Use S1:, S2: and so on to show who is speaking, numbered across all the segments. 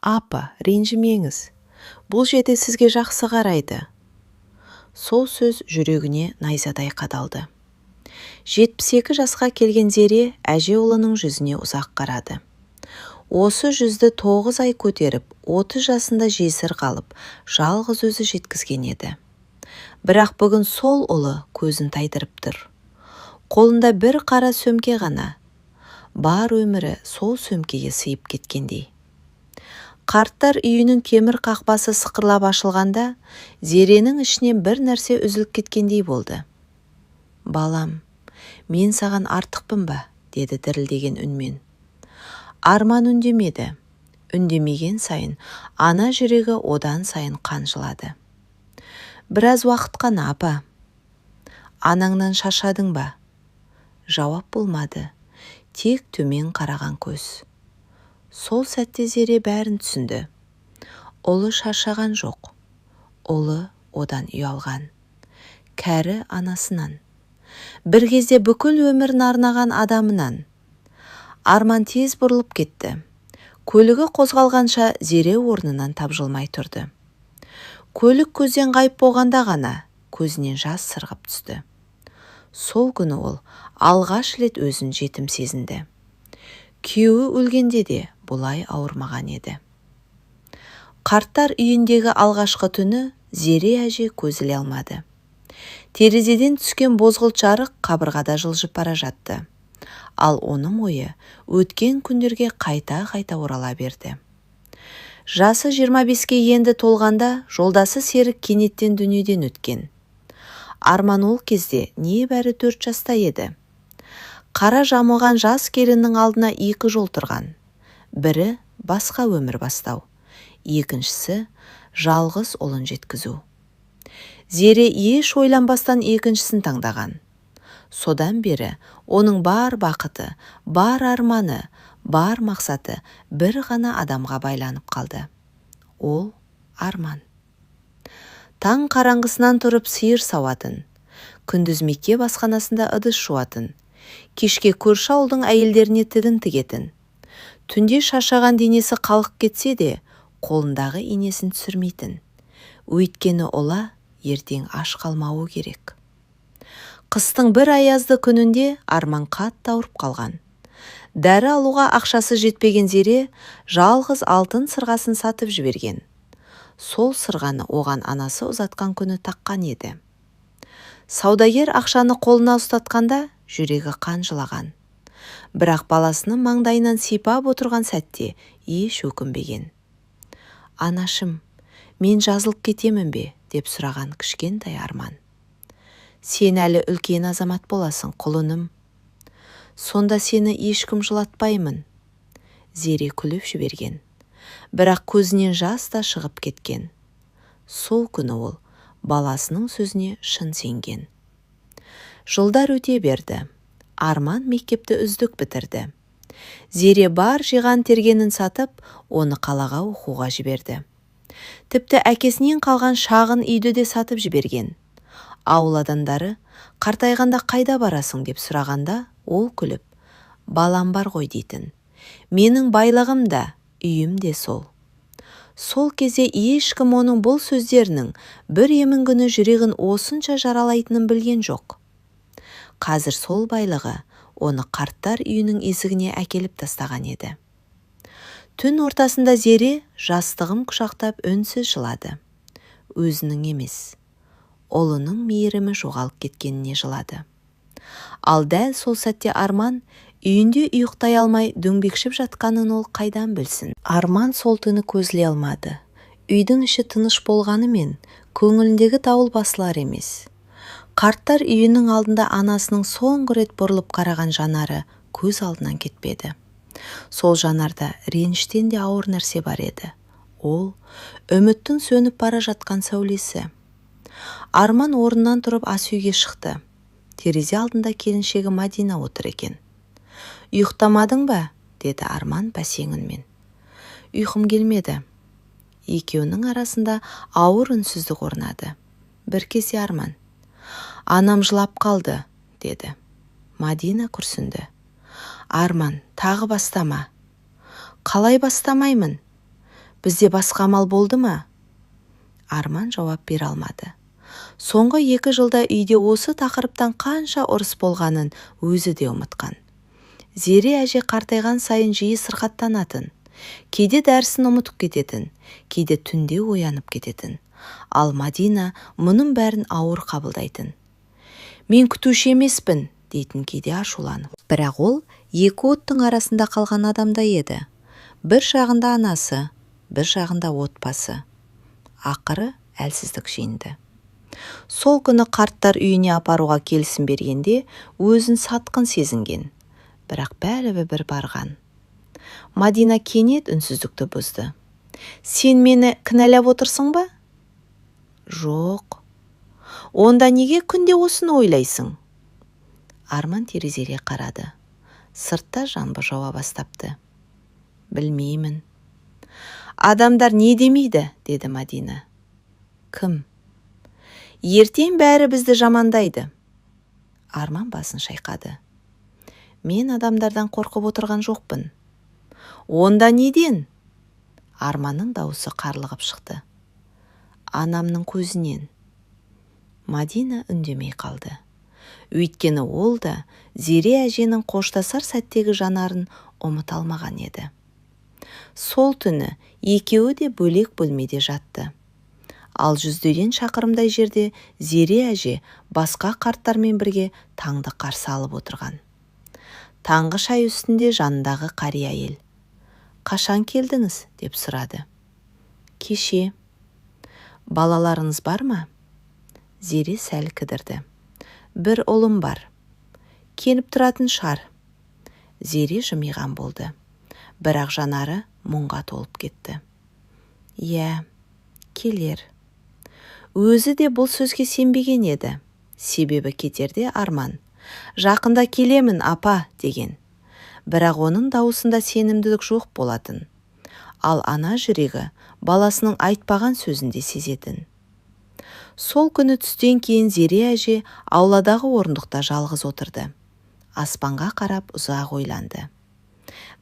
S1: Апа, ренжімеңіз. Бұл жерде сізге жақсы қарайды. Сол сөз жүрегіне найзадай қадалды. 72 жасқа келген Зере әже ұлының жүзіне ұзақ қарады. Осы жүзді 9 ай көтеріп, 30 жасында жесір қалып, жалғыз өзі жеткізген еді. Бірақ бүгін сол ұлы көзін тайдырып тұр. Қолында бір қара сөмке ғана. Бар өмірі сол сөмкеге сыйып кеткендей. Қарттар үйінің темір қақпасы сықырлап ашылғанда, Зеренің ішінен бір нәрсе үзіліп кеткендей болды. «Балам, мен саған артықпын ба?» деді дірілдеген үнмен. Арман үндемеді. Үндемеген сайын, ана жүрегі одан сайын қанжылады. «Біраз уақыт қана, апа. Анаңнан шаршадың ба?» Жауап болмады. Тек төмен қараған көз. Сол сәтте Зере бәрін түсінді. Ұлы шаршаған жоқ. Ұлы одан ұялған. Кәрі анасынан. Бір кезде бүкіл өмірін арнаған адамынан. Арман тез бұрылып кетті. Көлігі қозғалғанша Зере орнынан тапжылмай тұрды. Көлік көзден ғайып болғанда ғана көзінен жас сырғып түсті. Сол күні ол алғаш рет өзін жетім сезінді. Күйеуі өлгенде де бұлай ауырмаған еді. Қарттар үйіндегі алғашқы түні Зере әже көз іле алмады. Терезеден түскен бозғылт жарық қабырғада жылжып бара жатты. Ал оның ойы өткен күндерге қайта-қайта орала берді. Жасы 25-ке енді толғанда жолдасы Серік кенеттен дүниеден өткен. Арман ол кезде небәрі 4 жаста еді. Қара жамылған жас келіннің алдына 2 жол тұрған. Бірі басқа өмір бастау, екіншісі жалғыз ұлын жеткізу. Зере еш ойланбастан екіншісін таңдаған. Содан бері оның бар бақыты, бар арманы, бар мақсаты бір ғана адамға байланып қалды. Ол Арман. Таң қараңғысынан тұрып сиыр сауатын, күндіз мектеп асханасында ыдыс жуатын, кешке көрші ауылдың әйелдеріне тігін тігетін. Түнде шаршаған денесі қалғып кетсе де, қолындағы инесін түсірмейтін. Өйткені ола ертең аш қалмауы керек. Қыстың бір аязды күнінде Арман қатты ауырып қалған. Дәрі алуға ақшасы жетпеген Зере жалғыз алтын сырғасын сатып жіберген. Сол сырғаны оған анасы ұзатқан күні таққан еді. Саудагер ақшаны қолына ұстатқанда жүрегі қанжылаған. Бірақ баласының маңдайынан сипап отырған сәтте еш өкінбеген. «Анашым, мен жазылып кетемін бе?» деп сұраған кішкентай Арман. «Сен әлі үлкен азамат боласың, құлыным. Сонда сені ешкім жылатпаймын». Зере күліп жіберген. Бірақ көзінен жас та шығып кеткен. Сол күні ол баласының сөзіне шын сенген. Жылдар өте берді. Арман мектепті үздік бітірді. Зере бар жиған тергенін сатып, оны қалаға оқуға жіберді. Тіпті әкесінен қалған шағын үйді де сатып жіберген. Ауыл адамдары қартайғанда қайда барасың деп сұрағанда, ол күліп, «Балам бар ғой» дейтін. «Менің байлығым да, үйім де сол». Сол кезде ешкім оның бұл сөздерінің бір емін күні жүрегін осынша жаралайтынын білген жоқ. Қазір сол байлығы оны қарттар үйінің есігіне әкеліп тастаған еді. Түн ортасында Зере жастығым құшақтап үнсіз жылады. Өзінің емес, ұлының мейірімі жоғалып кеткеніне жылады. Ал дәл сол сәтте Арман үйінде ұйықтай алмай дөңбекшіп жатқанын ол қайдан білсін? Арман сол түні көзіле алмады. Үйдің іші тыныш болғанымен, көңіліндегі дауыл басылар емес. Қарттар үйінің алдында анасының соңғы рет бұрылып қараған жанары көз алдынан кетпеді. Сол жанарда реніштен де ауыр нәрсе бар еді. Ол үміттің сөніп бара жатқан сәулесі. Арман орнынан тұрып ас үйге шықты. Терезе алдында келіншегі Мадина отыр екен. «Ұйықтамадың ба?» деді Арман бәсең үнмен. «Ұйқым келмеді». Екеуінің арасында ауыр үнсіздік орнады. Бір кезде Арман: «Анам жылап қалды» деді. Мадина күрсінді. «Арман, тағы бастама». «Қалай бастамаймын?» Бізде басқа амал болды ма? Арман жауап бере алмады. Соңғы 2 жылда үйде осы тақырыптан қанша ұрыс болғанын өзі де ұмытқан. Зере әже қартайған сайын жиі сырқаттанатын, кейде дәрісін ұмытып кететін, кейде түнде оянып кететін. Ал Мадина мұның бәрін ауыр қабылдайтын. Мен күтуші емеспін, дейтін кейде ашуланып. Бірақ ол 2 оттың арасында қалған адамдай еді. Бір жағында анасы, бір жағында отбасы. Ақыры әлсіздік жеңді. Сол күні қарттар үйіне апаруға келісім бергенде өзін сатқын сезінген. Бірақ бәрібір барған. Мадина кенет үнсіздікті бұзды. Сен мені кінәлап отырсың ба? Жоқ. Онда неге күнде осыны ойлайсың? Арман терезеге қарады. Сыртта жаңбыр жауа бастапты. Білмеймін. Адамдар не демейді, деді Мадина. Кім? Ертең бәрі бізді жамандайды. Арман басын шайқады. Мен адамдардан қорқып отырған жоқпын. Онда неден? Арманның дауысы қарлығып шықты. Анамның көзінен. Мадина үндемей қалды. Өйткені ол да Зере әженің қоштасар сәттегі жанарын ұмыта алмаған еді. Сол түні екеуі де бөлек бөлмеде жатты. Ал жүздеген шақырымдай жерде Зере әже басқа қарттармен бірге таңды қарсы алып отырған. Таңғы шай үстінде жанындағы қария әйел. Қашан келдіңіз? Деп сұрады. Кеше. Балаларыңыз бар ма? Зере сәл кідірді. Бір ұлым бар. Келіп тұратын шығар. Зере жымиған болды. Бірақ жанары мұңға толып кетті. Иә, келер. Өзі де бұл сөзге сенбеген еді. Себебі кетерде Арман. Жақында келемін, апа, деген. Бірақ оның дауысында сенімділік жоқ болатын. Ал ана жүрегі баласының айтпаған сөзінде сезетін. Сол күні түстен кейін Зере әже ауладағы орындықта жалғыз отырды. Аспанға қарап ұзақ ойланды.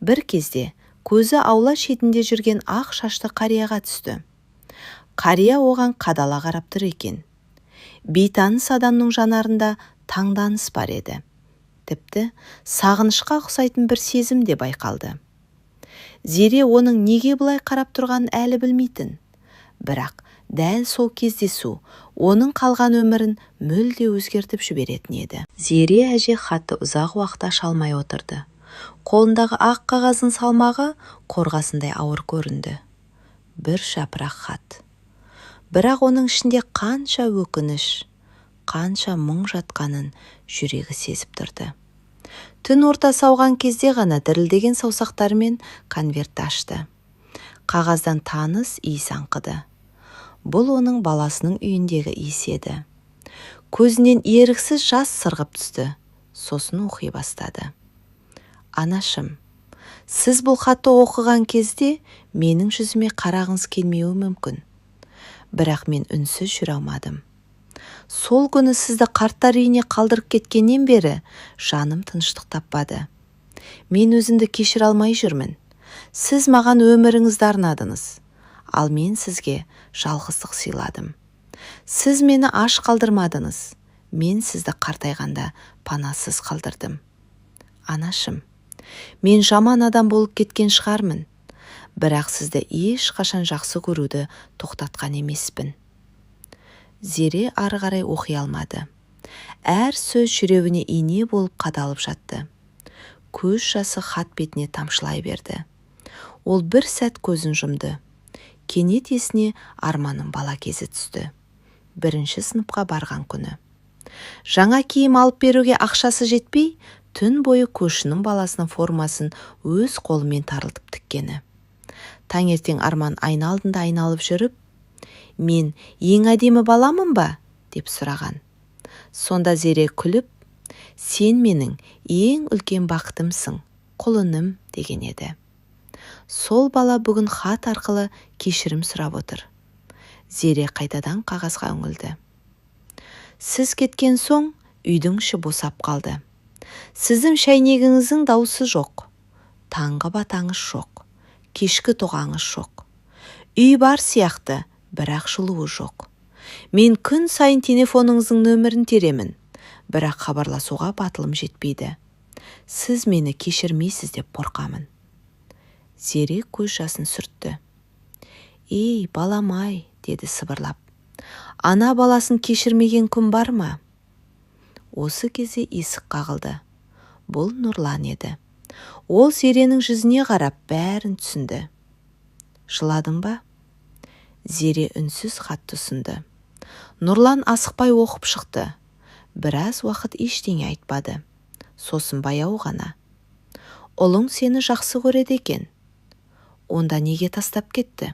S1: Бір кезде көзі аула шетінде жүрген ақ шашты қарияға түсті. Қария оған қадала қарап тұр екен. Бейтаныс адамның жанарында таңданыс бар еді. Тіпті сағынышқа ұқсайтын бір сезім де байқалды. Зере оның неге бұлай қарап тұрғанын әлі білмейтін. Бірақ дәл сол кездесу оның қалған өмірін мүлде өзгертіп жіберетін еді. Зере әже хатты ұзақ уақыт аша алмай отырды. Қолындағы ақ қағаздың салмағы қорғасындай ауыр көрінді. Бір жапырақ хат. Бірақ оның ішінде қанша өкініш, қанша мұң жатқанын жүрегі сезіп тұрды. Түн ортасы ауған кезде ғана дірілдеген саусақтарымен конвертті ашты. Қағаздан таныс иіс аңқыды. Бұл оның баласының үйіндегі иіс еді. Көзінен еріксіз жас сырғып түсті. Сосын оқи бастады. Анашым, сіз бұл хатты оқыған кезде менің жүзіме қарағыңыз келмеуі мүмкін. Бірақ мен үнсіз жүре алмадым. Сол күні сізді қарттар үйіне қалдырып кеткеннен бері жаным тыныштық таппады. Мен өзімді кешіре алмай жүрмін. Сіз маған өміріңізді арнадыңыз. Ал мен сізге жалғыздық сыйладым. Сіз мені аш қалдырмадыңыз. Мен сізді қартайғанда панасыз қалдырдым. Анашым, мен жаман адам болып кеткен шығармын. Бірақ сізді ешқашан жақсы көруді тоқтатқан емеспін. Зере ары қарай оқи алмады. Әр сөз жүрегіне ине болып қадалып жатты. Көз жасы хат бетіне тамшылай берді. Ол бір сәт көзін жұмды. Кенет есіне Арманның бала кезі түсті. 1-ші сыныпқа барған күні. Жаңа киім алып беруге ақшасы жетпей, түн бойы көршінің баласының формасын өз қолымен тарылтып тіккені. Таңертең Арман айна алдында айналып жүріп, «Мен ең әдемі баламын ба?» деп сұраған. Сонда Зере күліп, «Сен менің ең үлкен бақытымсың, құлыным» деген еді. Сол бала бүгін хат арқылы кешірім сұрап отыр. Зере қайтадан қағазға үңілді. Сіз кеткен соң үйдің іші босап қалды. Сіздің шәйнегіңіздің дауысы жоқ. Таңғы батаңыз жоқ. Кешкі тоғаңыз жоқ. Үй бар сияқты, бірақ жылуы жоқ. Мен күн сайын телефоныңыздың нөмірін теремін, бірақ хабарласуға батылым жетпейді. Сіз мені кешірмейсіз деп қорқамын. Зере көз жасын сүртті. Ей, балам-ай, деді сыбырлап. Ана баласын кешірмеген күн бар ма? Осы кезде есік қағылды. Бұл Нұрлан еді. Ол Зеренің жүзіне қарап бәрін түсінді. Жыладың ба? Зере үнсіз хатты ұсынды. Нұрлан асықпай оқып шықты. Біраз уақыт ештеңе айтпады. Сосын баяу ғана. Ұлың сені жақсы көреді екен. Онда неге тастап кетті?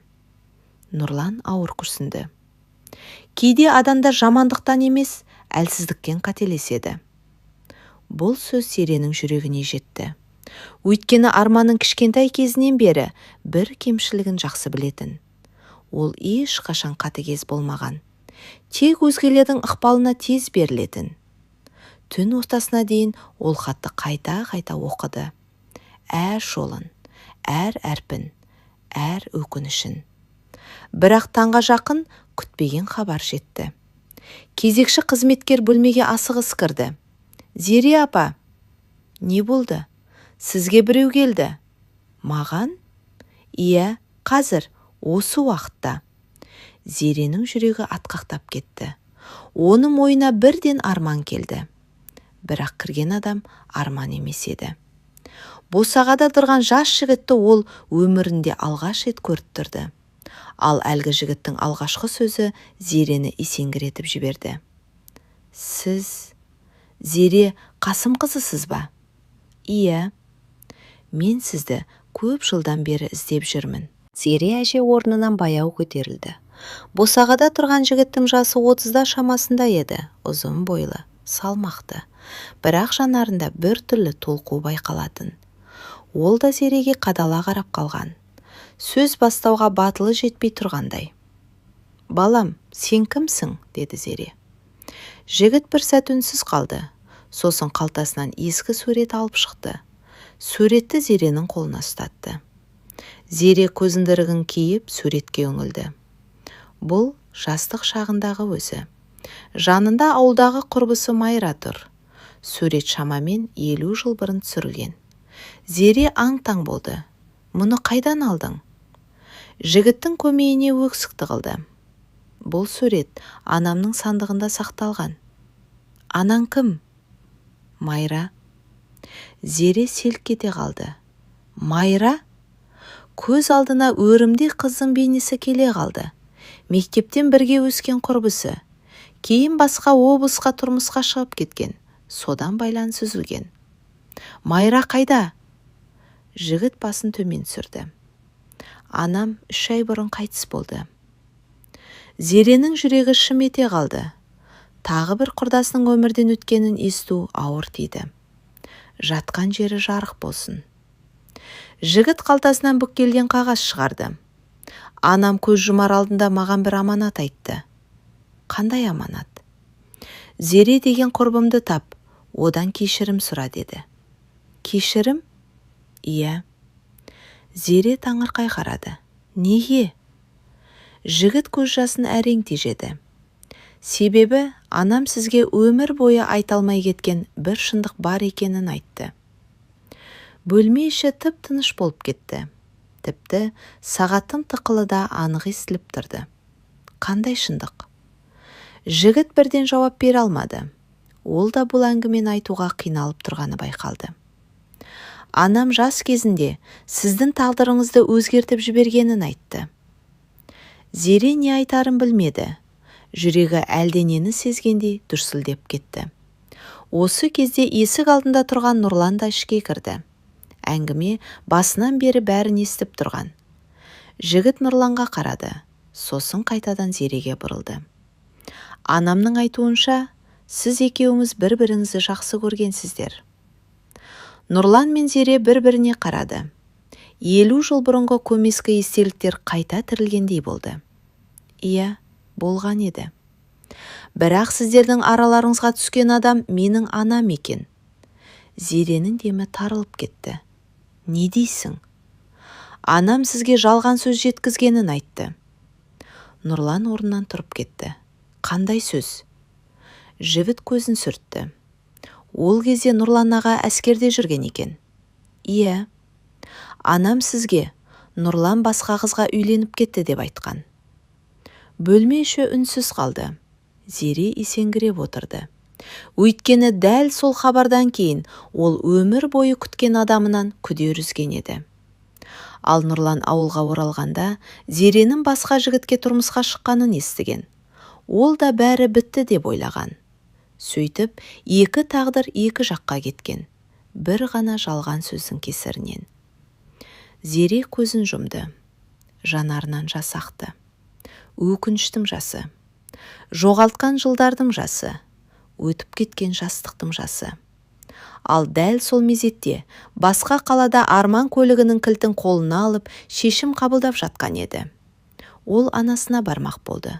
S1: Нұрлан ауыр күрсінді. Кейде адамдар жамандықтан емес, әлсіздіктен қателеседі. Бұл сөз Зеренің жүрегіне жетті. Өйткені Арманның кішкентай кезінен бері бір кемшілігін жақсы білетін. Ол ешқашан қатыгез болмаған. Тек өзгелердің ықпалына тез берілетін. Түн ортасына дейін ол хатты қайта-қайта оқыды. Әр жолын, әр әрпін, әр өкінішін. Бірақ таңға жақын күтпеген хабар жетті. Кезекші қызметкер бөлмеге асығыс кірді. Зере апа, не болды? Сізге біреу келді. Маған? Иә, қазір, осы уақытта. Зеренің жүрегі атқақтап кетті. Оның ойына бірден Арман келді. Бірақ кірген адам Арман емес еді. Босағада тұрған жас жігітті ол өмірінде алғаш рет көріп тұрды. Ал әлгі жігіттің алғашқы сөзі Зерені есеңгіретіп жіберді. Сіз, Зере, Қасым қызысыз ба? Иә, мен сізді көп жылдан бері іздеп жүрмін. Зере әже орнынан баяу көтерілді. Босағада тұрған жігіттің жасы 30-да шамасында еді, ұзын бойлы, салмақты. Бірақ жанарында бір түрлі толқу байқалатын. Ол да Зереге қадала қарап қалған. Сөз бастауға батылы жетпей тұрғандай. Балам, сен кімсің? Деді Зере. Жігіт бір сәт үнсіз қалды. Сосын қалтасынан ескі сурет алып шықты. Суретті Зеренің қолына ұстатты. Зере көзілдірігін киіп суретке үңілді. Бұл жастық шағындағы өзі. Жанында ауылдағы құрбысы Майра тұр. Сурет шамамен 50 жыл бұрын түсірілген. Зере аң-таң болды. Мұны қайдан алдың? Жігіттің көмейіне өксік тығылды. Бұл сурет анамның сандығында сақталған. Анаң кім? Майра. Зере селк кете қалды. Майра? Көз алдына өрімдей қыздың бейнесі келе қалды. Мектептен бірге өскен құрбысы. Кейін басқа облысқа тұрмысқа шығып кеткен. Содан байланыс үзілген. Майра қайда? Жігіт басын төмен түсірді. Анам 3 ай бұрын қайтыс болды. Зеренің жүрегі шым ете қалды. Тағы бір құрдасының өмірден өткенін есту ауыр тиді. Жатқан жері жарық болсын. Жігіт қалтасынан бүккелген қағаз шығарды. Анам көз жұмар алдында маған бір аманат айтты. Қандай аманат? Зере деген құрбымды тап, одан кешірім сұра деді. Кешірім? Иә. Зере таңырқай қарады. Неге? Жігіт көз жасын әрең тежеді. Себебі анам сізге өмір бойы айталмай кеткен бір шындық бар екенін айтты. Бөлме іші тып-тыныш болып кетті. Тіпті сағаттың тықылы да анық естіліп тұрды. Қандай шындық? Жігіт бірден жауап бере алмады. Ол да бұл әңгімені айтуға қиналып тұрғаны байқалды. Анам жас кезінде сіздің тағдырыңызды өзгертіп жібергенін айтты. Зере не айтарын білмеді. Жүрегі әлденені сезгендей дүрсілдеп кетті. Осы кезде есік алдында тұрған Нұрлан да ішке кірді. Әңгіме басынан бері бәрін естіп тұрған. Жігіт Нұрланға қарады. Сосын қайтадан Зереге бұрылды. Анамның айтуынша, сіз екеуіңіз бір-біріңізді жақсы көргенсіздер. Нұрлан мен Зере бір-біріне қарады. 50 жыл бұрынғы көмескі естеліктер қайта тірілгендей болды. Иә, болған еді. Бірақ сіздердің араларыңызға түскен адам менің анам екен. Зеренің демі тарылып кетті. Не дейсің? Анам сізге жалған сөз жеткізгенін айтты. Нұрлан орнынан тұрып кетті. Қандай сөз? Жігіт көзін сүртті. Ол кезде Нұрлан аға әскерде жүрген екен. Иә. Анам сізге Нұрлан басқа қызға үйленіп кетті деп айтқан. Бөлме іші үнсіз қалды. Зере есеңгіреп отырды. Өйткені дәл сол хабардан кейін ол өмір бойы күткен адамынан күдер үзген еді. Ал Нұрлан ауылға оралғанда Зеренің басқа жігітке тұрмысқа шыққанын естіген. Ол да бәрі бітті деп ойлаған. Сөйтіп, екі тағдыр екі жаққа кеткен. Бір ғана жалған сөздің кесірінен. Зере көзін жұмды. Жанарынан жас ақты. Өкініштің жасы. Жоғалтқан жылдардың жасы. Өтіп кеткен жастықтың жасы. Ал дәл сол мезетте басқа қалада Арман көлігінің кілтін қолына алып шешім қабылдап жатқан еді. Ол анасына бармақ болды.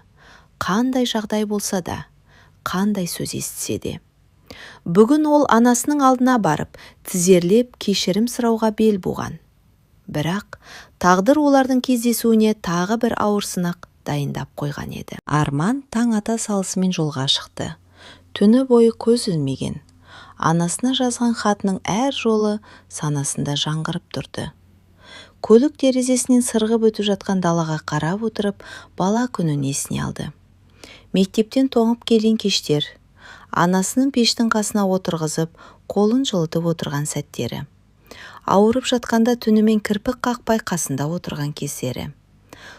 S1: Қандай жағдай болса да, қандай сөз естісе де. Бүгін ол анасының алдына барып, тізерлеп кешірім сұрауға бел буған. Бірақ тағдыр олардың кездесуіне тағы бір ауыр сынақ дайындап қойған еді. Арман таң ата салысымен жолға шықты. Түні бойы көз үзмеген. Анасына жазған хатының әр жолы санасында жаңғырып тұрды. Көлік терезесінен сырғып өтіп жатқан далаға қарап отырып, бала күнін есіне алды. Мектептен тоңып келген кештер, анасының пештің қасына отырғызып, қолын жылытып отырған сәттері. Ауырып жатқанда түнімен кірпік қақпай қасында отырған кездері.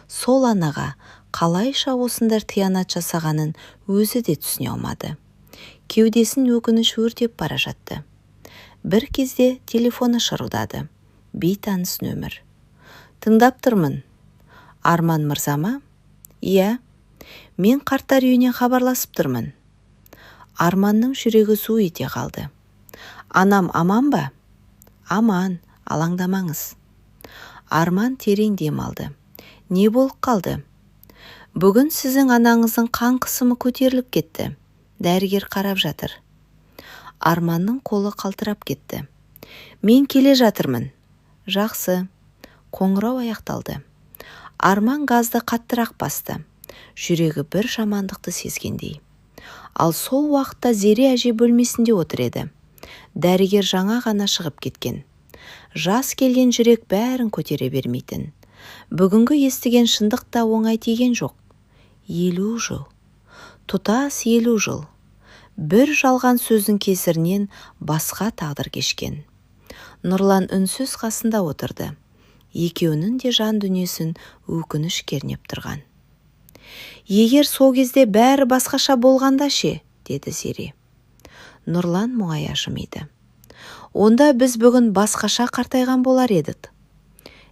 S1: Сол анаға қалайша осындай қиянат жасағанын өзі де түсіне алмады. Кеудесін өкініш өртеп бара жатты. Бір кезде телефоны шырылдады. Бейтаныс нөмір. Тыңдап тұрмын. Арман мырза ма? Иә, мен қарттар үйінен хабарласып тұрмын. Арманның жүрегі су ете қалды. Анам аман ба? Аман, алаңдамаңыз. Арман терең дем алды. Не болып қалды? Бүгін сіздің анаңыздың қан қысымы көтеріліп кетті. Дәрігер қарап жатыр. Арманның қолы қалтырап кетті. Мен келе жатырмын. Жақсы. Қоңырау аяқталды. Арман газды қаттырақ басты. Жүрегі бір жамандықты сезгендей. Ал сол уақытта Зере әже бөлмесінде отыр еді. Дәрігер жаңа ғана шығып кеткен. Жас келген жүрек бәрін көтере бермейтін. Бүгінгі естіген шындық та оңай тиген жоқ. 50 жыл. Тұтас 50 жыл. Бір жалған сөздің кесірінен басқа тағдыр кешкен. Нұрлан үнсіз қасында отырды. Екеуінің де жан дүниесін өкініш кернеп тұрған. Егер сол кезде бәрі басқаша болғанда ше, деді Зере. Нұрлан мұңая жымиды. Онда біз бүгін басқаша қартайған болар едік.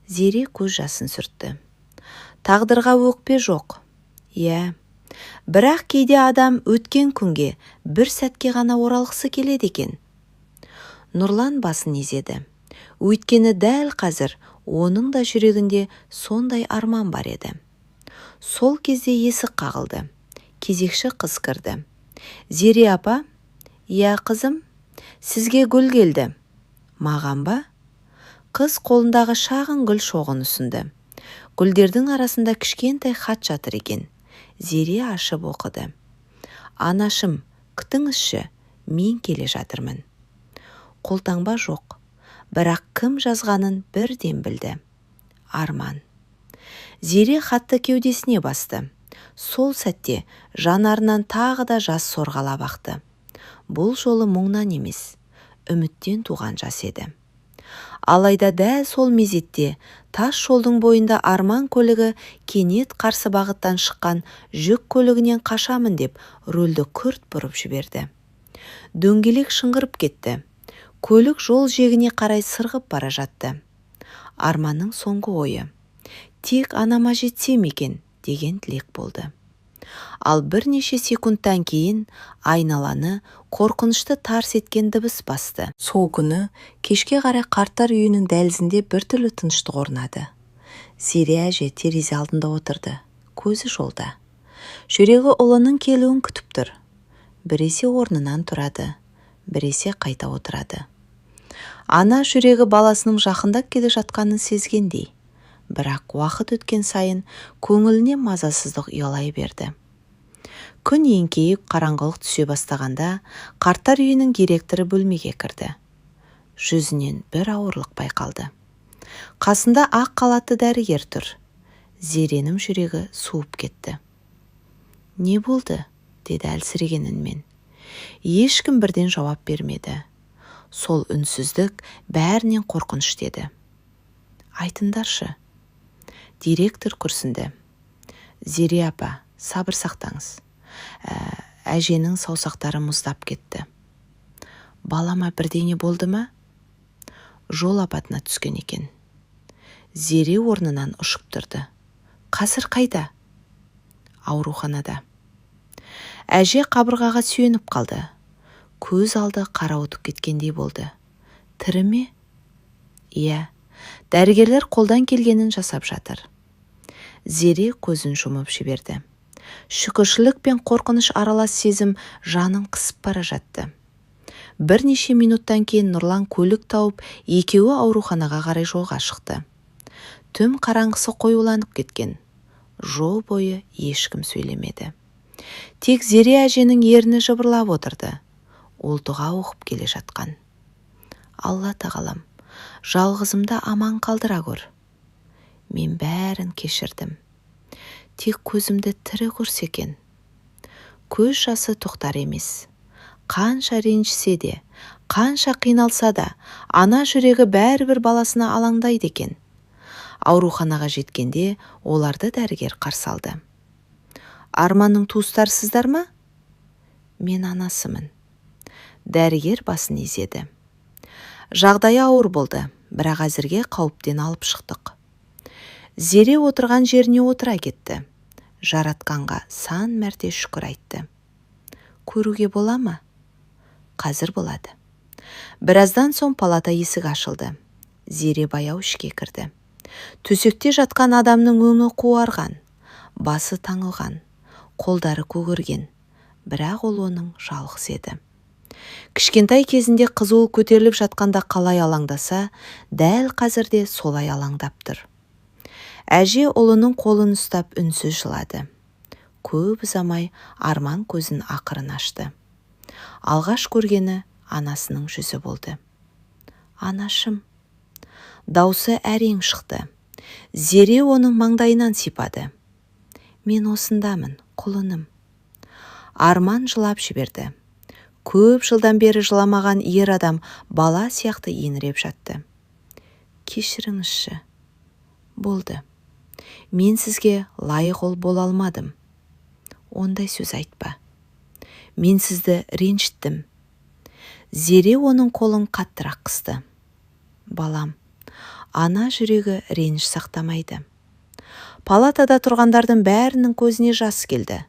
S1: Зере көз жасын сүртті. Тағдырға өкпе жоқ. Иә, бірақ кейде адам өткен күнге бір сәтке ғана оралғысы келеді екен. Нұрлан басын изеді. Өйткені дәл қазір оның да жүрегінде сондай арман бар еді. Сол кезде есік қағылды. Кезекші қыз кірді. Зере апа? Иә қызым, сізге гүл келді. Маған ба? Қыз қолындағы шағын гүл шоғын ұсынды. Гүлдердің арасында кішкентай хат жатыр екен. Зере ашып оқыды. Анашым, күтіңізші, мен келе жатырмын. Қолтаңба жоқ, бірақ кім жазғанын бірден білді. Арман. Зере хатты кеудесіне басты. Сол сәтте жанарынан тағы да жас сорғалап ақты. Бұл жолы мұңнан емес, үміттен туған жас еді. Алайда дәл сол мезетте тас жолдың бойында Арман көлігі кенет қарсы бағыттан шыққан жүк көлігінен қашамын деп рөлді күрт бұрып жіберді. Дөңгелек шыңғырып кетті. Көлік жол жиегіне қарай сырғып бара жатты. Арманның соңғы ойы. Тек анама жетсем екен деген тілек болды. Ал бірнеше секундтан кейін айналаны қорқынышты тарс еткен дыбыс басты. Сол күні кешке қарай қарттар үйінің дәлізінде біртүрлі тыныштық орнады. Зере әже терезе алдында отырды. Көзі жолда. Жүрегі ұлының келуін күтіп тұр. Біресе орнынан тұрады, біресе қайта отырады. Ана жүрегі баласының жақындап келе жатқанын сезгендей. бірақ уақыт өткен сайын көңіліне мазасыздық ұялай берді. Күн еңкейіп қараңғылық түсе бастағанда қарттар үйінің директоры бөлмеге кірді. Жүзінен бір ауырлық байқалды. Қасында ақ халатты дәрігер тұр. Зеренің жүрегі суып кетті. «Не болды?» деді әлсіреген үнмен. Ешкім бірден жауап бермеді. Сол үнсіздік бәрінен қорқыныш деді. «Айтыңдаршы». Директор күрсінді. «Зере апа, сабыр сақтаңыз. Әженің саусақтары мұздап кетті». «Балама бірдеңе болды ма?» «Жол апатына түскен екен». Зере орнынан ұшып тұрды. «Қазір қайда?» «Ауруханада». Әже қабырғаға сүйеніп қалды. Көз алды қарауытып кеткендей болды. «Тірі ме?» «Иә, дәрігерлер қолдан келгенін жасап жатыр». Зере көзін жұмып жіберді. Шүкіршілік пен қорқыныш аралас сезім жанын қысып бара жатты. Бірнеше минуттан кейін Нұрлан көлік тауып, екеуі ауруханаға қарай жолға шықты. Түн қараңғысы қоюланып кеткен. Жол бойы ешкім сөйлемеді. Тек Зере әженің ерні жыбырлап отырды. Ол дұға оқып келе жатқан. «Алла тағалам, жалғызымда аман қалдыра көр. Мен бәрін кешірдім. Тек көзімді тірі көрсе екен». Көз жасы тоқтар емес. Қанша ренжісе де, қанша қиналса да, ана жүрегі бәрібір баласына алаңдайды екен. Ауруханаға жеткенде оларды дәрігер қарсы алды. «Арманның туыстарсыздар ма?» «Мен анасымын». Дәрігер басын изеді. «Жағдайы ауыр болды, бірақ әзірге қауіптен алып шықтық». Зере отырған жеріне отыра кетті. Жаратқанға сан мәрте шүкір айтты. «Көруге бола ма?» «Қазір болады». Біраздан соң палата есігі ашылды. Зере баяу ішке кірді. Төсекте жатқан адамның өңі қуарған, басы таңылған, қолдары көгерген, бірақ ол оның жалғыз еді. Кішкентай кезінде қызуы көтеріліп жатқанда қалай алаңдаса, дәл қазірде солай алаңдап тұр. Әже ұлының қолын ұстап үнсіз жылады. Көп ұзамай Арман көзін ақырын ашты. Алғаш көргені анасының жүзі болды. «Анашым». Даусы әрең шықты. Зере оның маңдайынан сипады. «Мен осындамын, құлыным». Арман жылап жіберді. Көп жылдан бері жыламаған ер адам бала сияқты еңіреп жатты. «Кешіріңізші. Болды. Мен сізге лайық ол бола алмадым». «Ондай сөз айтпа. Мен сізді ренжіттім». Зере оның қолын қаттырақ қысты. «Балам, ана жүрегі реніш сақтамайды». Палатада тұрғандардың бәрінің көзіне жас келді.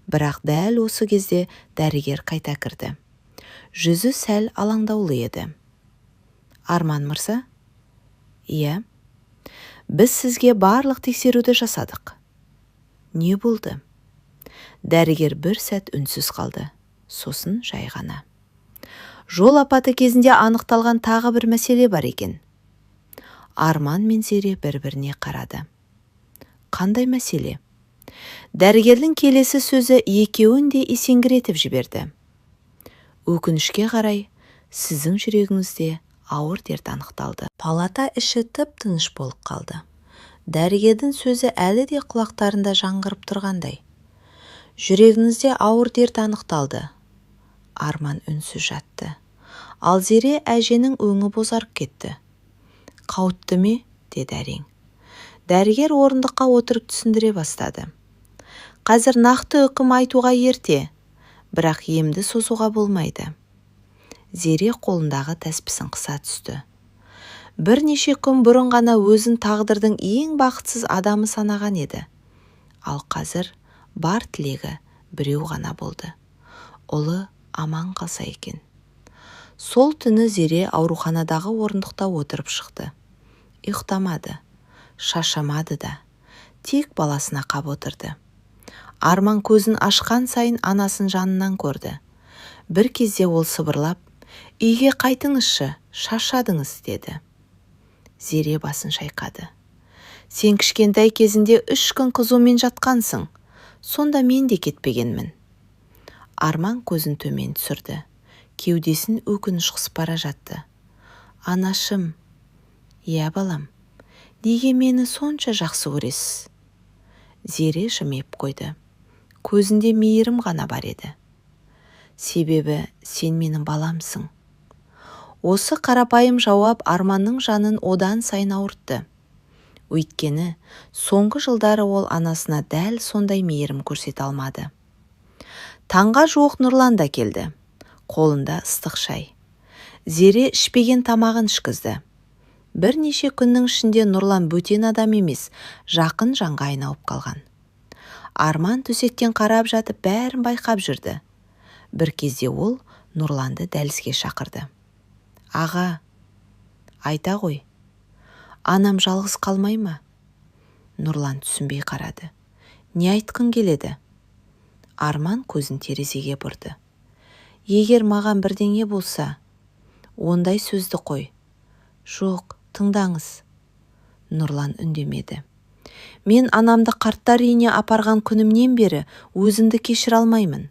S1: Бірақ дәл осы кезде дәрігер қайта кірді. Жүзі сәл алаңдаулы еді. «Арман мырза?» «Иә. Біз сізге барлық тексеруді жасадық». «Не болды?» Дәрігер бір сәт үнсіз қалды. Сосын жай ғана. «Жол апаты кезінде анықталған тағы бір мәселе бар екен». Арман мен Зере бір-біріне қарады. «Қандай мәселе?» Дәрігердің келесі сөзі екеуін де есеңгіретіп жіберді. «Өкінішке қарай, сіздің жүрегіңізде ауыр дерт анықталды». Палата іші тып-тыныш болып қалды. Дәрігердің сөзі әлі де құлақтарында жаңғырып тұрғандай. «Жүрегіңізде ауыр дерт анықталды». Арман үнсіз жатты. Ал Зере әженің өңі бозарып кетті. «Қауіпті ме?» деді әрең. Дәрігер орындыққа отырып түсіндіре бастады. «Қазір нақты үкім айтуға ерте, бірақ емді созуға болмайды». Зере қолындағы тәспісін қыса түсті. Бірнеше күн бұрын ғана өзін тағдырдың ең бақытсыз адамы санаған еді. Ал қазір бар тілегі біреу ғана болды. Ұлы аман қалса екен. Сол түні Зере ауруханадағы орындықта отырып шықты. Ұйықтамады, шаршамады да, тек баласына қап отырды. Арман көзін ашқан сайын анасын жанынан көрді. Бір кезде ол сыбырлап, «Үйге қайтыңызшы, шаршадыңыз» деді. Зере басын шайқады. Сен кішкентай кезінде 3 күн қызумен жатқансың. Сонда мен де кетпегенмін. Арман көзін төмен түсірді. Кеудесін өкініш қысып бара жатты. Анашым, иә балам, неге мені сонша жақсы көресіз? Зере жымиып қойды. Көзінде мейірім ғана бар еді. Себебі сен менің баламсың. Осы қарапайым жауап Арманның жанын одан сайын ауыртты. Өйткені соңғы жылдары ол анасына дәл сондай мейірім көрсете алмады. Таңға жуық Нұрлан да келді. Қолында ыстық шай. Зере ішпеген тамағын ішкізді. Бірнеше күннің ішінде Нұрлан бөтен адам емес, жақын жанға айналып қалған. Арман төсектен қарап жатып бәрін байқап жүрді. Бір кезде ол Нұрланды дәлізге шақырды. Аға, айта ғой, анам жалғыз қалмай ма? Нұрлан түсінбей қарады. Не айтқың келеді? Арман көзін терезеге бұрды. Егер маған бірдеңе болса, ондай сөзді қой. Жоқ, тыңдаңыз. Нұрлан үндемеді. Мен анамды қарттар үйіне апарған күнімнен бері өзімді кешіре алмаймын.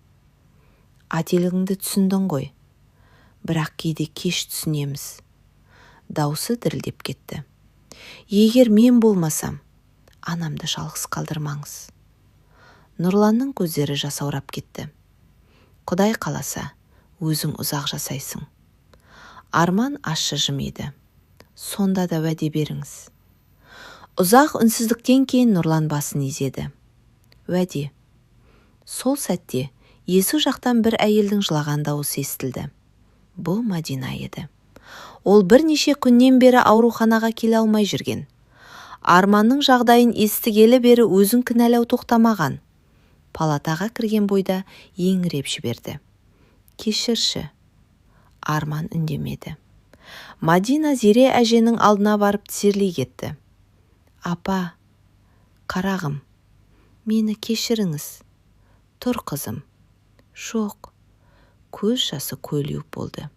S1: Ателігіңді түсіндің ғой. Бірақ кейде кеш түсінеміз. Даусы дірілдеп кетті. Егер мен болмасам, анамды жалғыз қалдырмаңыз. Нұрланның көздері жасаурап кетті. Құдай қаласа, өзің ұзақ жасайсың. Арман ащы жымиды. Сонда да уәде беріңіз. Ұзақ үнсіздіктен кейін Нұрлан басын изеді. Уәде. Сол сәтте есік жақтан бір әйелдің жылаған дауысы естілді. Бұл Мадина еді. Ол бірнеше күннен бері ауруханаға келе алмай жүрген. Арманның жағдайын естігелі бері өзін кінәлау тоқтамаған. Палатаға кірген бойда еңіреп жіберді. Кешірші. Арман үндемеді. Мадина Зере әженің алдына барып тізерлей кетті. Апа, қарағым, мені кешіріңіз. Тұр қызым. Жоқ. Көз жасы көйлеу болды.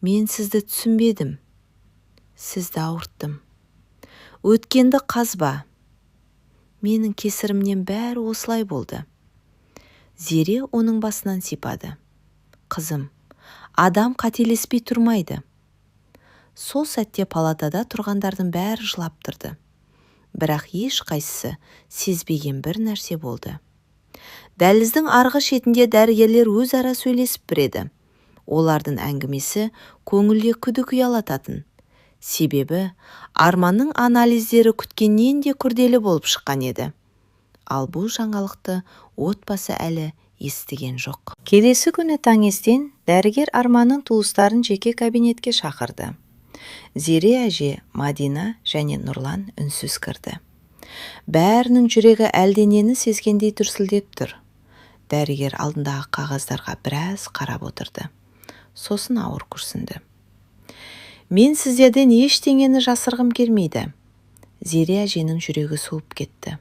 S1: Мен сізді түсінбедім. Сізді ауырттым. Өткенді қазба. Менің кесірімнен бәрі осылай болды. Зере оның басынан сипады. Қызым, адам қателеспей тұрмайды. Сол сәтте палатада тұрғандардың бәрі жылап тұрды. Бірақ ешқайсысы сезбеген бір нәрсе болды. Дәліздің арғы шетінде дәрігерлер өзара сөйлесіп біреді. Олардың әңгімесі көңілге күдік ұялататын. Себебі Арманның анализдері күткеннен де күрделі болып шыққан еді. Ал бұл жаңалықты отбасы әлі естіген жоқ. Келесі күні таңертең дәрігер Арманның туыстарын жеке кабинетке шақырды. Зере әже, Мадина және Нұрлан үнсіз кірді. Бәрінің жүрегі әлденені сезгендей дүрсілдеп тұр. Дәрігер алдындағы қағаздарға біраз қарап отырды. Сосын ауыр күрсінді. Мен сіздерден ештеңені жасырғым келмейді. Зере әженің жүрегі суып кетті.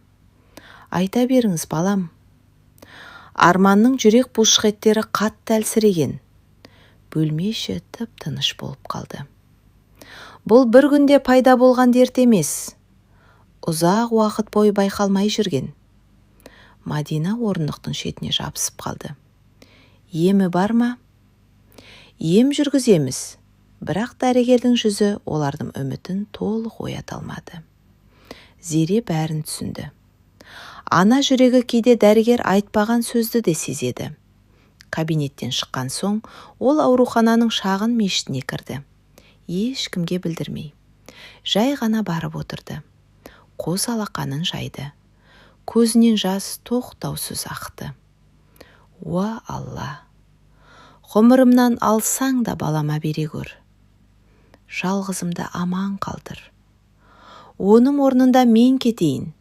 S1: Айта беріңіз, балам. Арманның жүрек бұлшықеттері қатты әлсіреген. Бөлме іші тып-тыныш болып қалды. Бұл бір күнде пайда болған дерт емес. Ұзақ уақыт бойы байқалмай жүрген. Мадина орындықтың шетіне жабысып қалды. Емі бар ма? Ем жүргіземіз. Бірақ дәрігердің жүзі олардың үмітін толық оята алмады. Зере бәрін түсінді. Ана жүрегі кейде дәрігер айтпаған сөзді де сезеді. Кабинеттен шыққан соң ол аурухананың шағын мешітіне кірді. Ешкімге білдірмей. Жай ғана барып отырды. Қос алақанын жайды. Көзінен жас тоқтаусыз ақты. Уа Алла! Ғұмырымнан алсаң да балама бере көр. Жалғызымды аман қалдыр. Оның орнында мен кетейін.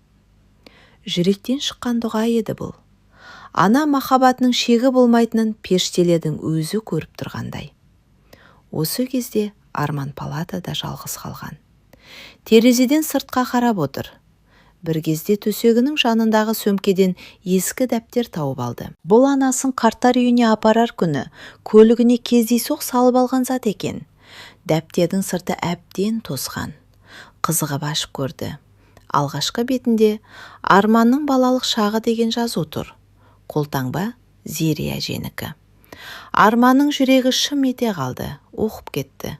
S1: Жүректен шыққан дұға еді бұл. Ана махаббатының шегі болмайтынын періштелердің өзі көріп тұрғандай. Осы кезде Арман палатада жалғыз қалған. Терезеден сыртқа қарап отыр. Бір кезде төсегінің жанындағы сөмкеден ескі дәптер тауып алды. Бұл анасын қарттар үйіне апарар күні көлігіне кездейсоқ салып алған зат екен. Дәптердің сырты әбден тозған. Қызығып ашып көрді. Алғашқы бетінде Арманның балалық шағы деген жазу тұр. Қолтаңба Зере әженікі. Арманның жүрегі шым ете қалды, оқып кетті.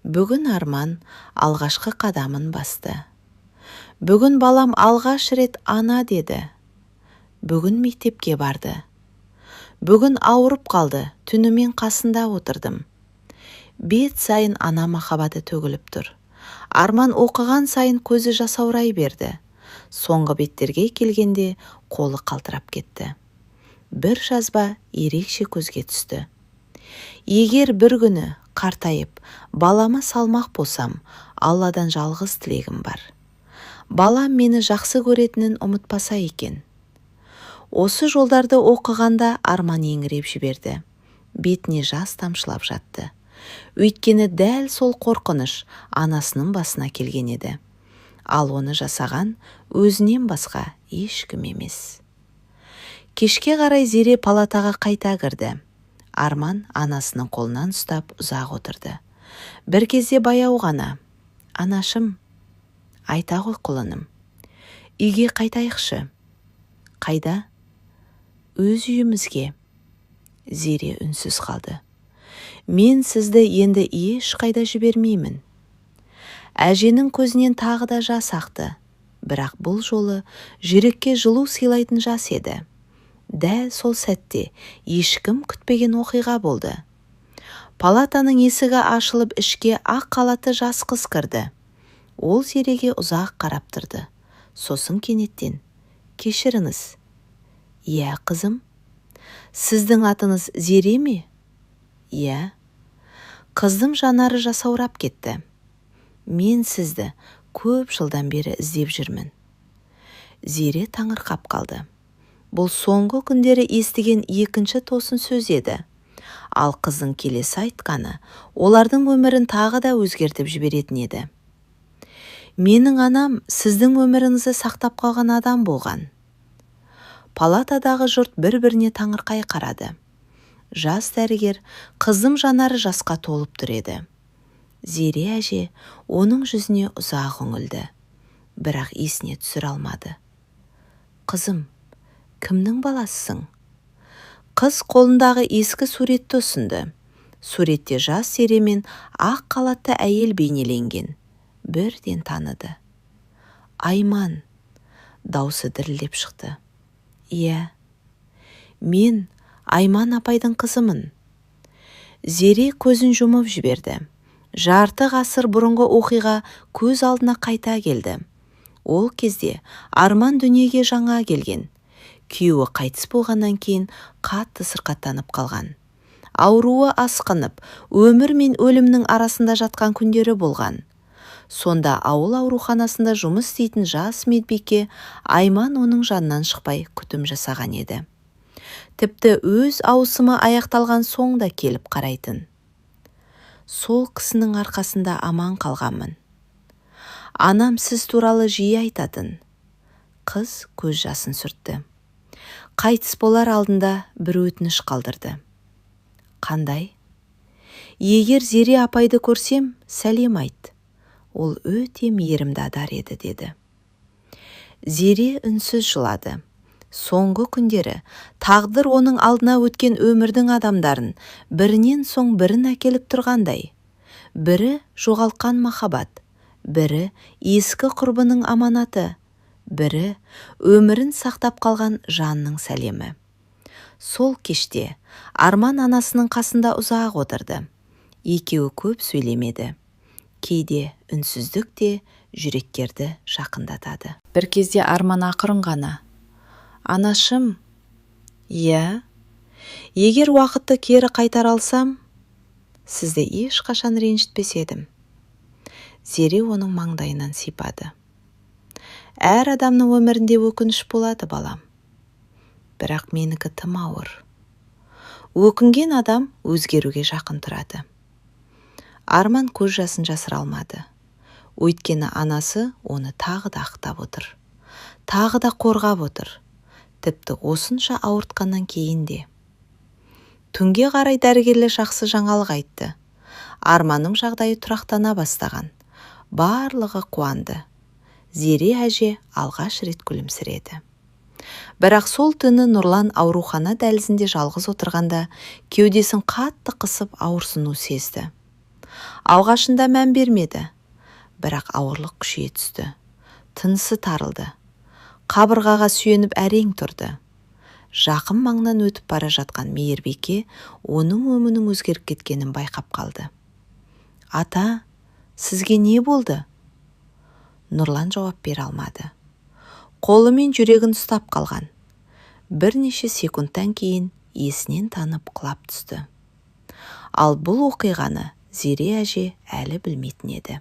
S1: Бүгін Арман алғашқы қадамын басты. Бүгін балам алғаш рет ана деді. Бүгін мектепке барды. Бүгін ауырып қалды, түнімен қасында отырдым. Бет сайын ана махаббаты төгіліп тұр. Арман оқыған сайын көзі жасаурай берді. Соңғы беттерге келгенде қолы қалтырап кетті. Бір жазба ерекше көзге түсті. Егер бір күні қартайып, балама салмақ болсам, Алладан жалғыз тілегім бар. Балам мені жақсы көретінін ұмытпаса екен. Осы жолдарды оқығанда Арман еңіреп жіберді. Бетіне жас тамшылап жатты. Өйткені дәл сол қорқыныш анасының басына келген еді. Ал оны жасаған өзінен басқа ешкім емес. Кешке қарай Зере палатаға қайта кірді. Арман анасының қолынан ұстап ұзақ отырды. Бір кезде баяу ғана: «Анашым, айта ғой құлыным, үйге қайтайықшы». «Қайда?» «Өз үйімізге». Зере үнсіз қалды. «Мен сізді енді ешқайда жібермеймін». Әженің көзінен тағы да жас ақты, бірақ бұл жолы жүрекке жылу сыйлайтын жас еді. Дәл сол сәтте ешкім күтпеген оқиға болды. Палатаның есігі ашылып, ішке ақ халатты жас қыз кірді. Ол Зереге ұзақ қарап тұрды. Сосын кенеттен: «Кешіріңіз». «Иә, қызым». «Сіздің атыңыз Зере ме?» «Иә». Қыздың жанары жасаурап кетті. «Мен сізді көп жылдан бері іздеп жүрмін». Зере таңырқап қалды. Бұл соңғы күндері естіген екінші тосын сөз еді. Ал қыздың келесі айтқаны олардың өмірін тағы да өзгертіп жіберетін еді. «Менің анам сіздің өміріңізді сақтап қалған адам болған». Палатадағы жұрт бір-біріне таңырқай қарады. Жас дәрігер қыздың жанары жасқа толып тұр еді. Зере әже оның жүзіне ұзақ үңілді, бірақ есіне түсіре алмады. «Қызым, кімнің баласысың?» Қыз қолындағы ескі суретті ұсынды. Суретте жас Зере мен ақ халатты әйел бейнеленген. Бірден таныды. «Айман», даусы дірілдеп шықты. «Иә, мен Айман апайдың қызымын». Зере көзін жұмып жіберді. Жарты ғасыр бұрынғы оқиға көз алдына қайта келді. Ол кезде Арман дүниеге жаңа келген. Күйеуі қайтыс болғаннан кейін қатты сырқаттанып қалған. Ауруы асқынып, өмір мен өлімнің арасында жатқан күндері болған. Сонда ауыл ауруханасында жұмыс істейтін жас медбике Айман оның жанынан шықпай күтім жасаған еді. Тіпті өз ауысымы аяқталған соң да келіп қарайтын. «Сол кісінің арқасында аман қалғанмын. Анам сіз туралы жиі айтатын». Қыз көз жасын сүртті. Қайтыс болар алдында бір өтініш қалдырды. «Қандай?» «Егер Зере апайды көрсем, сәлем айт. Ол өте мейірімді адам еді», деді. Зере үнсіз жылады. Соңғы күндері тағдыр оның алдына өткен өмірдің адамдарын бірінен соң бірін әкеліп тұрғандай. Бірі жоғалқан махаббат, бірі ескі құрбының аманаты, бірі өмірін сақтап қалған жанның сәлемі. Сол кеште Арман анасының қасында ұзақ отырды. Екеуі көп сөйлемеді. Кейде үнсіздік те жүректерді жақындатады. Бір кезде Арман ақырын ғана: «Анашым». «Иә, егер уақытты кері қайтар алсам, сізді ешқашан ренжітпес едім». Зере оның маңдайынан сипады. «Әр адамның өмірінде өкініш болады, балам. Бірақ менікі тым ауыр. Өкінген адам өзгеруге жақын тұрады». Арман көз жасын жасыра алмады. Өйткені анасы оны тағы да ақтап отыр. Тағы да қорғап отыр. Тіпті осынша ауыртқаннан кейін де. Түнге қарай дәрігерлер жақсы жаңалық айтты. Арманның жағдайы тұрақтана бастаған. Барлығы қуанды. Зере әже алғаш рет күлімсіреді. Бірақ сол түні Нұрлан аурухана дәлізінде жалғыз отырғанда кеудесін қатты қысып ауырсыну сезді. Алғашында мән бермеді, бірақ ауырлық күшейе түсті. Тынысы тарылды. Қабырғаға сүйеніп әрең тұрды. Жақын маңнан өтіп бара жатқан мейірбике оның өңінің өзгеріп кеткенін байқап қалды. «Ата, сізге не болды?» Нұрлан жауап бере алмады. Қолымен жүрегін ұстап қалған. Бірнеше секундтан кейін есінен танып құлап түсті. Ал бұл оқиғаны Зере әже әлі білмейтін еді.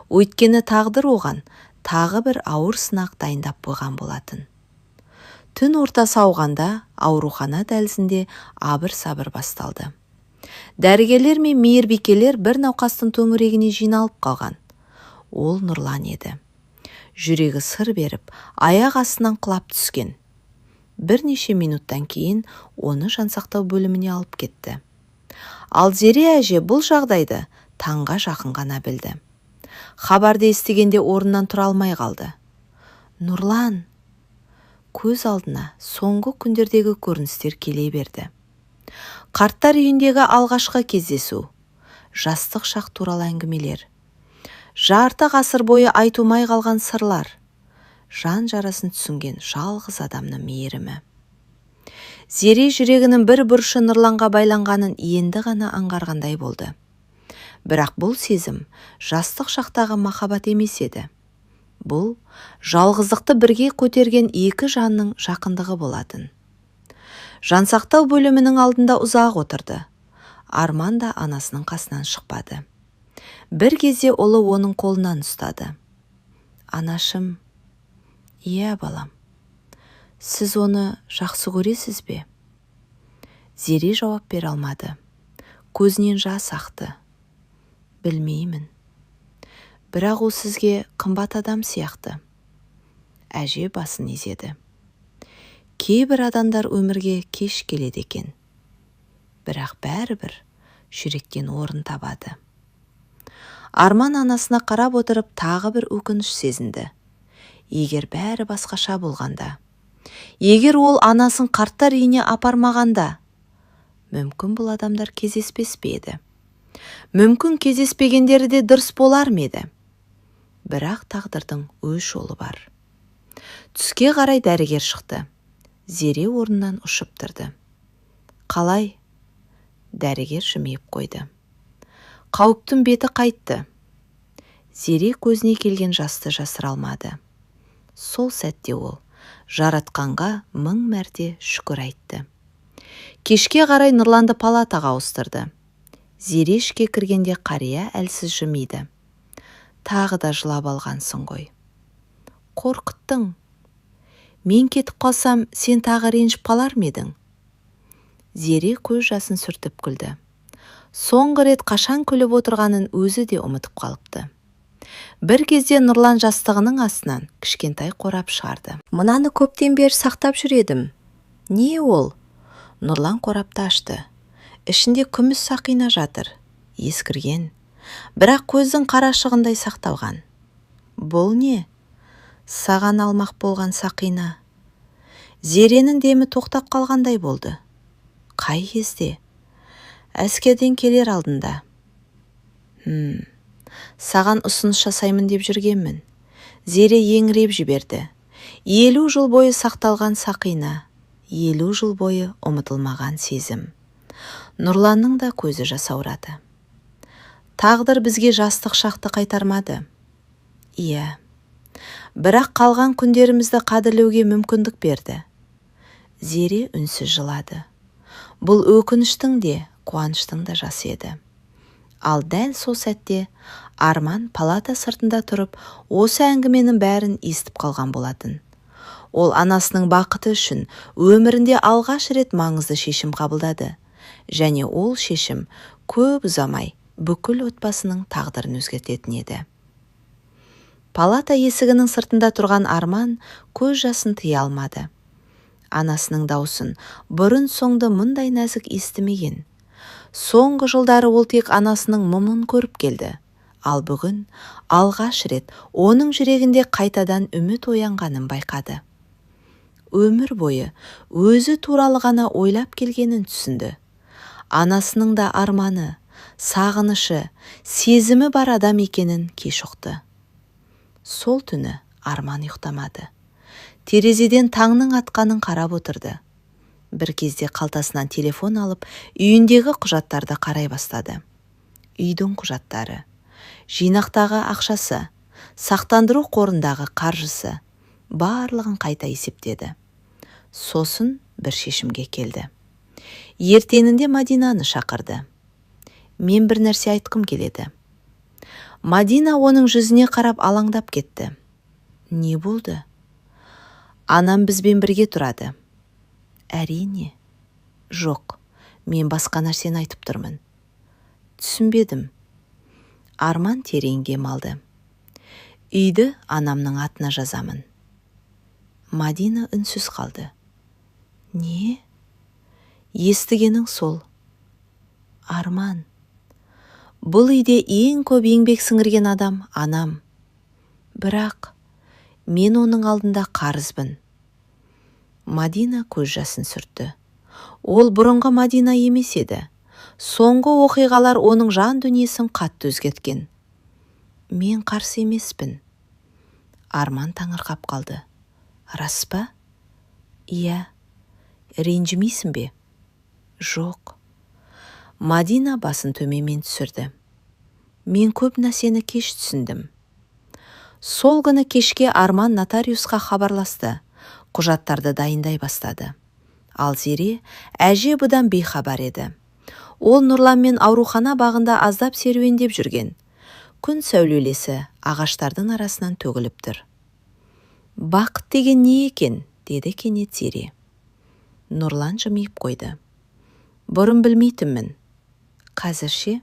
S1: Өйткені тағдыр оған тағы бір ауыр сынақ дайындап қойған болатын. Түн ортасы ауғанда аурухана дәлізінде абыр-сабыр басталды. Дәрігерлер мен мейірбикелер бір науқастың төңірегіне жиналып қалған. Ол Нұрлан еді. Жүрегі сыр беріп, аяқ астынан құлап түскен. Бірнеше минуттан кейін оны жансақтау бөліміне алып кетті. Ал Зере әже бұл жағдайды таңға жақын ғана білді. Хабарды естігенде орнынан тұра алмай қалды. Нұрлан! Көз алдына соңғы күндердегі көріністер келе берді. Қарттар үйіндегі алғашқы кездесу, жастық шақ туралы әңгімелер, жарты ғасыр бойы айтылмай қалған сырлар, жан жарасын түсінген жалғыз адамның мейірімі. Зере жүрегінің бір бұрышы Нұрланға байланғанын енді ғана аңғарғандай болды. Бірақ бұл сезім жастық шақтағы махаббат емес еді. Бұл жалғыздықты бірге көтерген екі жанның жақындығы болатын. Жансақтау бөлімінің алдында ұзақ отырды. Арман да анасының қасынан шықпады. Бір кезде ұлы оның қолынан ұстады. Анашым, иә балам, сіз оны жақсы көресіз бе? Зере жауап бере алмады. Көзінен жас ақты. Білмеймін. Бірақ ол сізге қымбат адам сияқты. Әже басын изеді. Кейбір адамдар өмірге кеш келеді екен. Бірақ бәрібір жүректен орын табады. Арман анасына қарап отырып тағы бір өкініш сезінді. Егер бәрі басқаша болғанда, егер ол анасын қарттар үйіне апармағанда, мүмкін бұл адамдар кездеспес пе еді? Мүмкін кездеспегендері де дұрыс болар ма еді? Бірақ тағдырдың өз жолы бар. Түске қарай дәрігер шықты. Зере орнынан ұшып тұрды. Қалай? Дәрігер жымиып қойды. Қауіптің беті қайтты. Зере көзіне келген жасты жасыра алмады. Сол сәтте ол жаратқанға 1000 мәрте шүкір айтты. Кешке қарай Нұрланды палатаға ауыстырды. Зере ішке кіргенде қария әлсіз жымиды. Тағы да жылап алғансың ғой. Қорқыттың. Мен кетіп қалсам, сен тағы ренжіп қалар ма едің? Зере көз жасын сүртіп күлді. Соңғы рет қашан күліп отырғанын өзі де ұмытып қалыпты. Бір кезде Нұрлан жастығының астынан кішкентай қорап шығарды. Мынаны көптен бері сақтап жүр едім. Не ол? Нұрлан қорапты ашты. Ішінде күміс сақина жатыр. Ескірген. Бірақ көздің қарашығындай сақталған. Бұл не? Саған алмақ болған сақина. Зеренің демі тоқтап қалғандай болды. Қай кезде? Әскерден келер алдында. Саған ұсыныс жасаймын деп жүргенмін. Зере еңіреп жіберді. 50 жыл бойы сақталған сақина. 50 жыл бойы ұмытылмаған сезім. Нұрланның да көзі жасаурады. Тағдыр бізге жастық шақты қайтармады. Иә. Бірақ қалған күндерімізді қадірлеуге мүмкіндік берді. Зере үнсіз жылады. Бұл өкініштің де, қуаныштың да жасы еді. Ал дәл сол сәтте Арман палата сыртында тұрып, осы әңгіменің бәрін естіп қалған болатын. Ол анасының бақыты үшін өмірінде алғаш рет маңызды шешім қабылдады. Және ол шешім көп ұзамай бүкіл отбасының тағдырын өзгертетін еді. Палата есігінің сыртында тұрған Арман көз жасын тыя алмады. Анасының даусын бұрын соңды мұндай нәзік естімеген. Соңғы жылдары ол тек анасының мұңын көріп келді. Ал бүгін алғаш рет оның жүрегінде қайтадан үміт оянғанын байқады. Өмір бойы өзі туралы ғана ойлап келгенін түсінді. Анасының да арманы, сағынышы, сезімі бар адам екенін кеш ұқты. Сол түні Арман ұйықтамады. Терезеден таңның атқанын қарап отырды. Бір кезде қалтасынан телефон алып, үйіндегі құжаттарды қарай бастады. Үйдің құжаттары, жинақтағы ақшасы, сақтандыру қорындағы қаржысы, барлығын қайта есептеді. Сосын бір шешімге келді. Ертеңінде Мадинаны шақырды. Мен бір нәрсе айтқым келеді. Мадина оның жүзіне қарап алаңдап кетті. Не болды? Анам бізбен бірге тұрады. Әрине. Жоқ, мен басқа нәрсені айтып тұрмын. Түсінбедім. Арман терең дем алды. Үйді анамның атына жазамын. Мадина үнсіз қалды. Не? Естігенің сол. Арман. Бұл үйде ең көп еңбек сіңірген адам анам. Бірақ мен оның алдында қарызбын. Мадина көз жасын сүртті. Ол бұрынғы Мадина емес еді. Соңғы оқиғалар оның жан дүниесін қатты өзгерткен. Мен қарсы емеспін. Арман таңырқап қалды. Рас па? Иә. Ренжімейсің бе? Жоқ. Мадина басын төменмен түсірді. Мен көп нәрсені кеш түсіндім. Сол күні кешке Арман нотариусқа хабарласты. Құжаттарды дайындай бастады. Ал Зере әже бұдан бейхабар еді. Ол Нұрланмен аурухана бағында аздап серуендеп жүрген. Күн сәулелесі ағаштардың арасынан төгіліп тұр. Бақыт деген не екен? Деді кенет Зере. Нұрлан жымиып қойды. Бұрын білмейтінмін. Қазір ше?